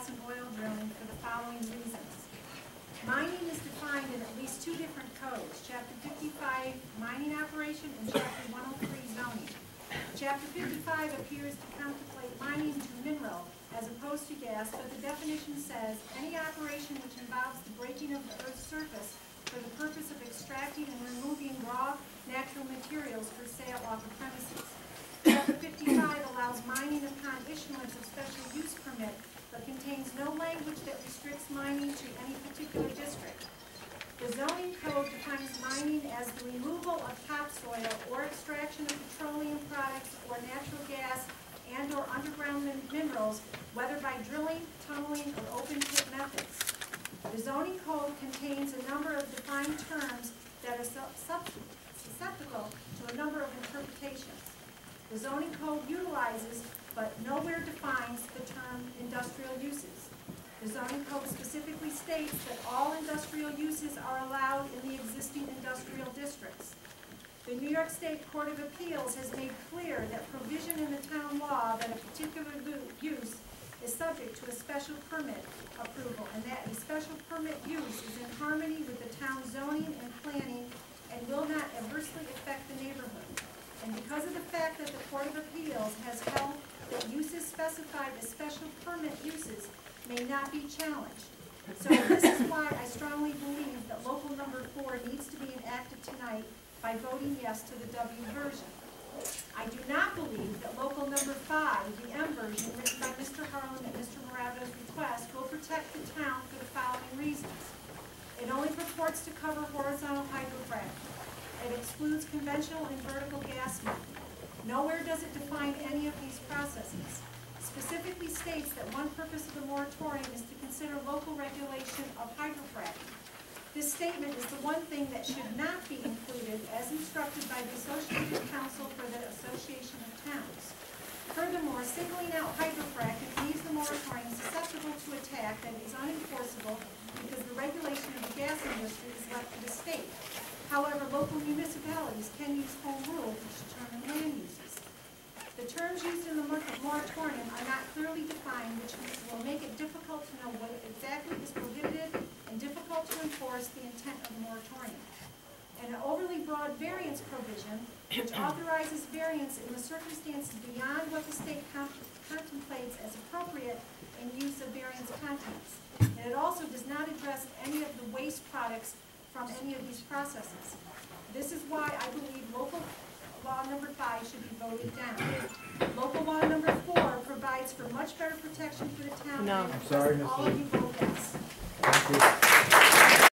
gas, and oil drilling for the following reasons. Mining is defined in at least two different codes, Chapter 55, mining operation, and Chapter 103, zoning. Chapter 55 appears to contemplate mining to mineral as opposed to gas, but the definition says any operation which involves the breaking of the Earth's surface for the purpose of extracting and removing raw natural materials for sale off the premises. Chapter 55 allows mining upon issuance of special use permit, but contains no language that restricts mining to any particular district. The zoning code defines mining as the removal of topsoil or extraction of petroleum products or natural gas and or underground minerals, whether by drilling, tunneling, or open pit methods. The zoning code contains a number of defined terms that are susceptible to a number of interpretations. The zoning code utilizes, but nowhere defines, the term industrial uses. The zoning code specifically states that all industrial uses are allowed in the existing industrial districts. The New York State Court of Appeals has made clear that provision in the town law that a particular use is subject to a special permit approval, and that a special permit use is in harmony with the town's zoning and planning and will not adversely affect the neighborhood. And because of the fact that the Court of Appeals has held that uses specified as special permit uses may not be challenged. So this is why I strongly believe that local number 4 needs to be enacted tonight by voting yes to the W version. I do not believe that local number 5, the M version, written by Mr. Harlan at Mr. Moravito's request, will protect the town for the following reasons. It only purports to cover horizontal hydrofracking. It excludes conventional and vertical gas method. Nowhere does it define any of these processes. Specifically states that one purpose of the moratorium is to consider local regulation of hydrofracking. This statement is the one thing that should not be included as instructed by the Associated Council for the Association of Towns. Furthermore, singling out hydrofracking leaves the moratorium susceptible to attack that is unenforceable because the regulation of the gas industry is left to the state. However, local municipalities can use home rule to determine land uses. The terms used in the moratorium are not clearly defined, which will make it difficult to know what exactly is prohibited and difficult to enforce the intent of the moratorium. And an overly broad variance provision, which authorizes variance in the circumstances beyond what the state contemplates as appropriate in use of variance contents. And it also does not address any of the waste products from any of these processes. This is why I believe local law number 5 should be voted down. Local law number 4 provides for much better protection for the town. No. I'm sorry, all of you voted